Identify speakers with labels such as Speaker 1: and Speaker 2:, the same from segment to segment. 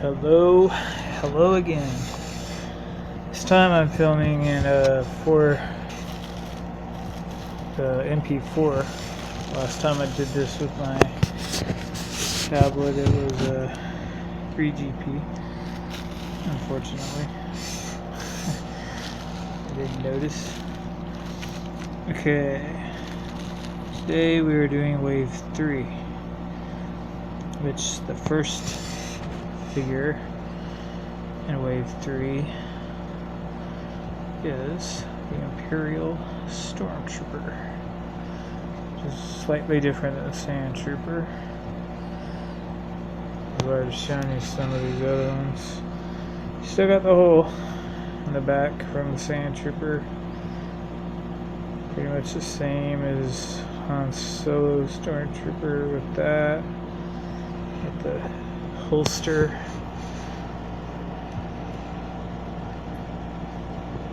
Speaker 1: Hello again. This time I'm filming in MP4. Last time I did this with my tablet, it was a 3GP. Unfortunately, I didn't notice. Okay, today we are doing Wave 3, which the first figure in Wave 3 is the Imperial Stormtrooper, which is slightly different than the Sand Trooper. I've already shown you some of these other ones. You still got the hole in the back from the Sand Trooper. Pretty much the same as Han Solo Stormtrooper with that. With the holster.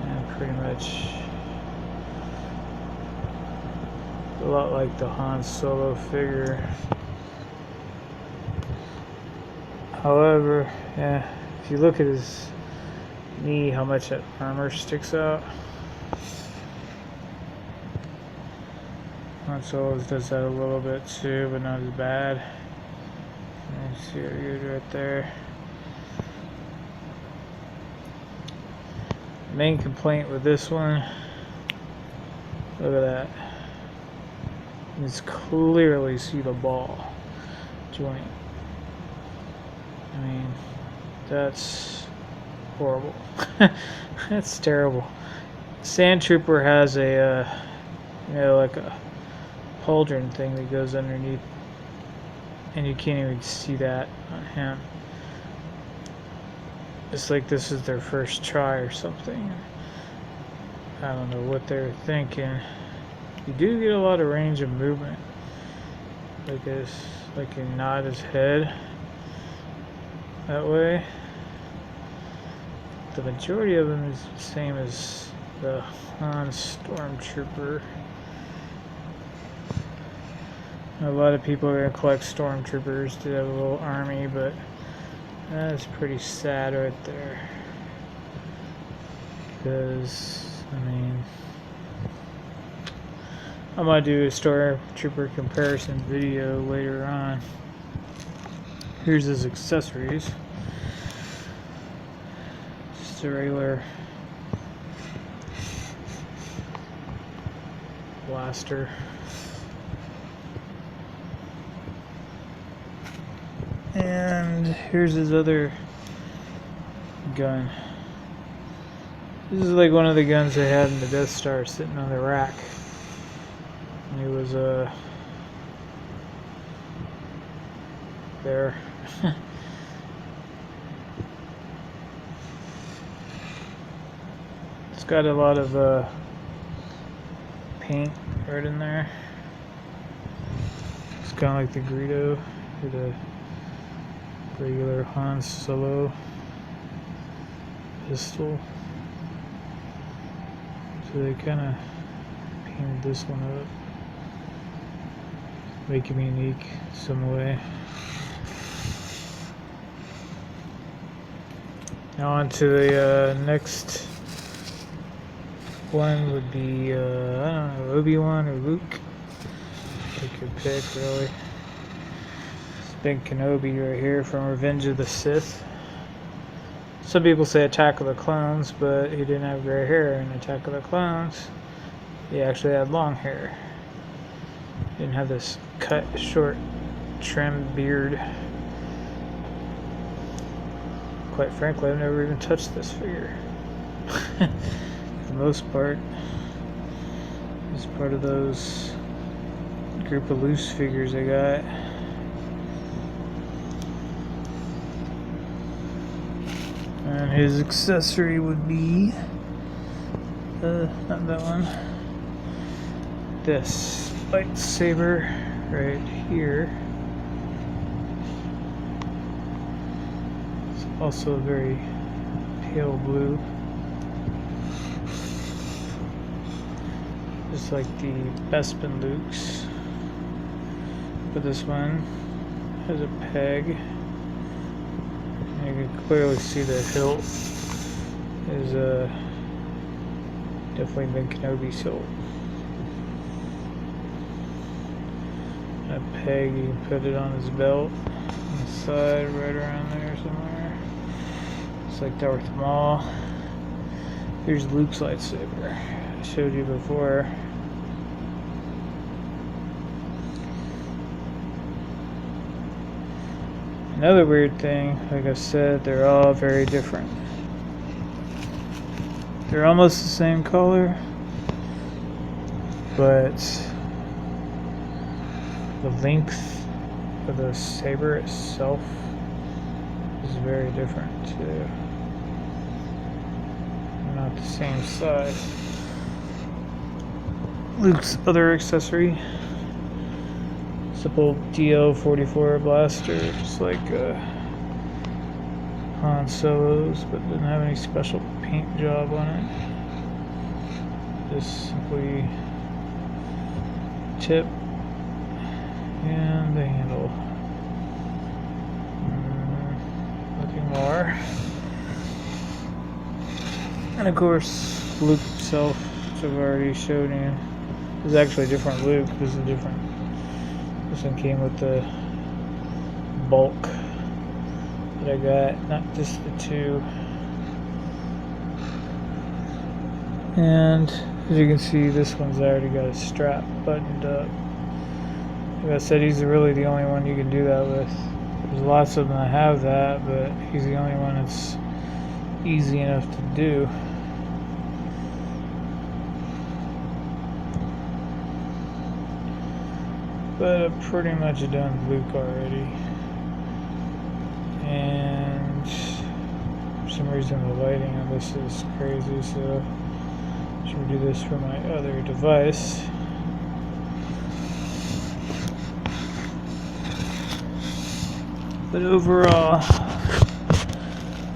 Speaker 1: And pretty much a lot like the Han Solo figure. However, yeah, if you look at his knee, how much that armor sticks out. Han Solo's does that a little bit too, but not as bad. You see it good right there. Main complaint with this one, look at that. You can clearly see the ball joint. I mean, that's horrible. That's terrible. Sand Trooper has a, like a pauldron thing that goes underneath, and you can't even see that on him. It's like this is their first try or something. I don't know what they're thinking. You do get a lot of range of movement. Like this, like you nod his head that way. The majority of them is the same as the Han Stormtrooper. A lot of people are going to collect Stormtroopers to have a little army, but that's pretty sad right there. Because, I mean, I'm going to do a Stormtrooper comparison video later on. Here's his accessories. Just a regular blaster. And here's his other gun. This is like one of the guns they had in the Death Star sitting on the rack. And it was there. It's got a lot of paint right in there. It's kind of like the Greedo or the regular Han Solo pistol. So they kind of painted this one up, make him unique some way. Now on to the next one would be, I don't know, Obi-Wan or Luke. Take your pick, really. It's Big Kenobi right here from Revenge of the Sith. Some people say Attack of the Clones, but he didn't have gray hair in Attack of the Clones. He actually had long hair. He didn't have this cut, short, trimmed beard. Quite frankly, I've never even touched this figure. For the most part, it's part of those group of loose figures I got. And his accessory would be, not that one, this lightsaber right here. It's also very pale blue. Just like the Bespin Lukes. But this one has a peg. And you can clearly see the hilt is definitely Ben Kenobi's hilt. A peg, you can put it on his belt on the side, right around there somewhere. It's like Darth Maul. Here's Luke's lightsaber. I showed you before. Another weird thing, like I said, they're all very different. They're almost the same color, but the length of the saber itself is very different too. They're not the same size. Luke's other accessory, simple DL-44 blaster, just like Han Solo's, but didn't have any special paint job on it. Just simply tip and the handle. Nothing more. And of course, Luke himself, which I've already shown you. This is actually a different Luke. This is a different. This one came with the bulk that I got, not just the two. And as you can see, this one's already got a strap buttoned up. Like I said, he's really the only one you can do that with. There's lots of them that have that, but he's the only one that's easy enough to do. But I've pretty much done Luke already. And for some reason the lighting on this is crazy, so I should do this for my other device. But overall,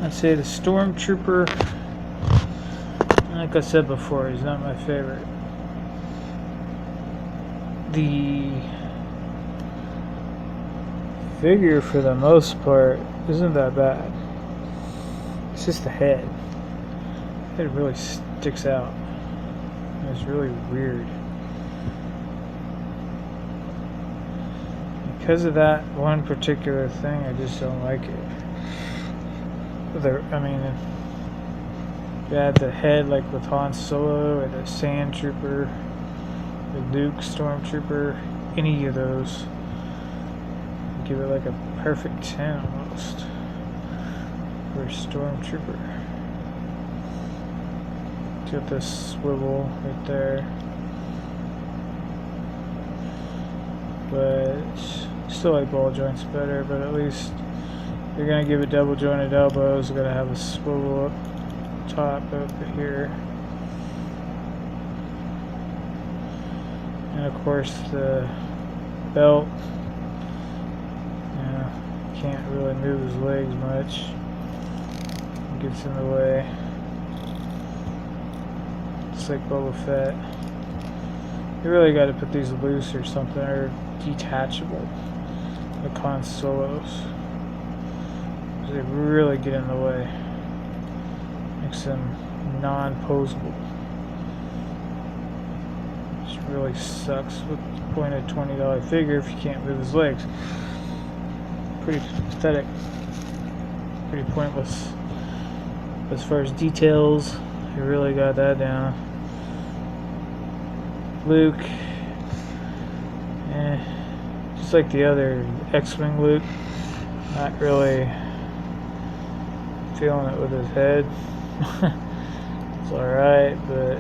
Speaker 1: I'd say the Stormtrooper, like I said before, he's not my favorite. The figure, for the most part, isn't that bad. It's just the head. It really sticks out. And it's really weird. Because of that one particular thing, I just don't like it. I mean, you add the head like with Han Solo or the Sand Trooper, the Luke Stormtrooper, any of those, give it like a perfect 10 almost for a Stormtrooper. Got this swivel right there, but still like ball joints better. But at least you're gonna give it double jointed elbows. You're gonna have a swivel up top over here, and of course the belt. Can't really move his legs much. It gets in the way. It's like Boba Fett. You really got to put these loose or something, or detachable, like Han Solo's. They really get in the way. Makes them non-posable. Which really sucks with the point of a $20 figure if you can't move his legs. Pretty pathetic, pretty pointless. As far as details, you really got that down. Luke, just like the other X-Wing Luke, not really feeling it with his head. It's alright, but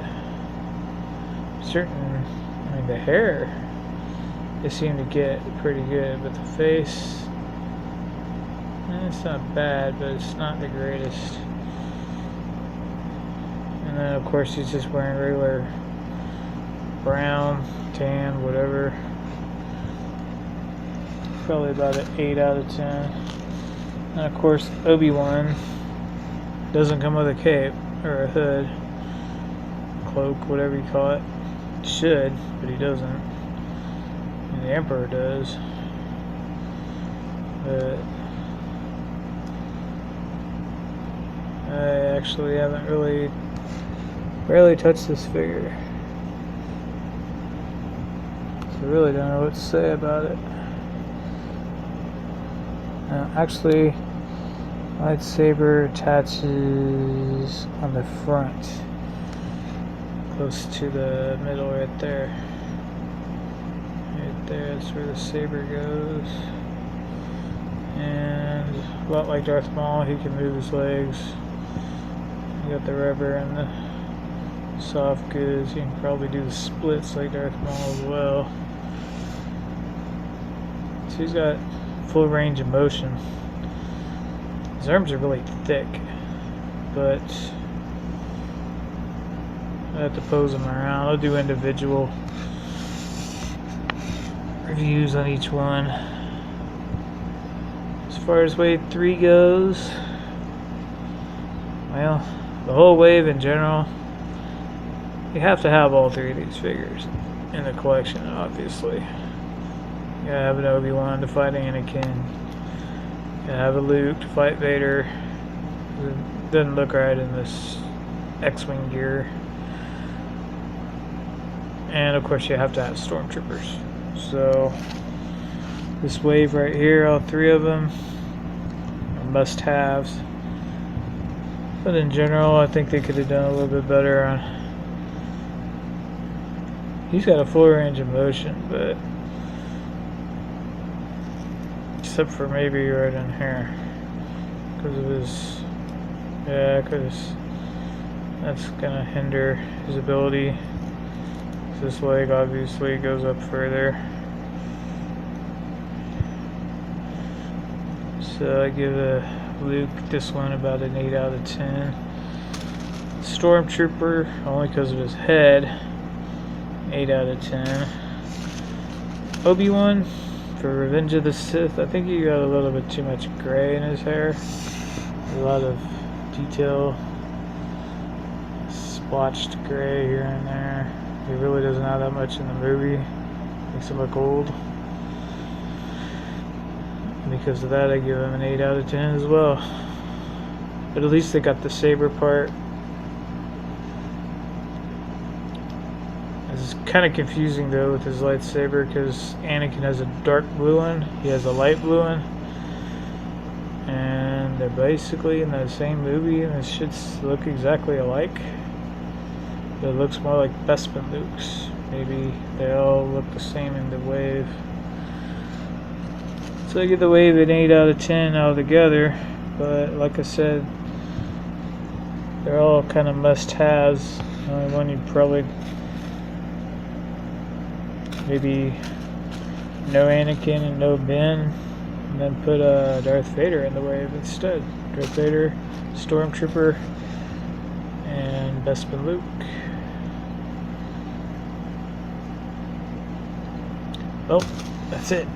Speaker 1: I mean the hair, they seem to get pretty good, but the face, it's not bad, but it's not the greatest. And then of course he's just wearing regular brown, tan, whatever. Probably about an 8 out of 10. And of course Obi-Wan doesn't come with a cape or a hood, cloak, whatever you call it. Should, but he doesn't. And the Emperor does. But actually haven't barely touched this figure. So I really don't know what to say about it. Actually, lightsaber attaches on the front, close to the middle right there. Right there, that's where the saber goes. And a lot like Darth Maul, he can move his legs. You got the rubber and the soft goods. You can probably do the splits like Darth Maul as well. So he's got full range of motion. His arms are really thick, but I have to pose them around. I'll do individual reviews on each one. As far as wave 3 goes, well, the whole wave in general, you have to have all 3 of these figures in the collection, obviously. You gotta have an Obi-Wan to fight Anakin. You gotta have a Luke to fight Vader. It doesn't look right in this X-Wing gear. And of course you have to have Stormtroopers. So this wave right here, all 3 of them are must-haves. But in general, I think they could have done a little bit better on... He's got a full range of motion, but... except for maybe right in here. Because of his... yeah, because that's gonna hinder his ability. This leg obviously goes up further. So I give Luke this one about an 8 out of 10. Stormtrooper, only because of his head, 8 out of 10. Obi-Wan, for Revenge of the Sith, I think he got a little bit too much gray in his hair. A lot of detail, splotched gray here and there. He really doesn't have that much in the movie. Makes him look old. Because of that, I give him an 8 out of 10 as well. But at least they got the saber part. It's kind of confusing though with his lightsaber, because Anakin has a dark blue one, he has a light blue one, and they're basically in the same movie, and it should look exactly alike. But it looks more like Bespin Luke's. Maybe they all look the same in the wave. So I give the wave an 8 out of 10 altogether. But like I said, they're all kind of must-haves. The only one you'd probably maybe no Anakin and no Ben, and then put Darth Vader in the wave instead. Darth Vader, Stormtrooper, and Bespin Luke. Well, that's it.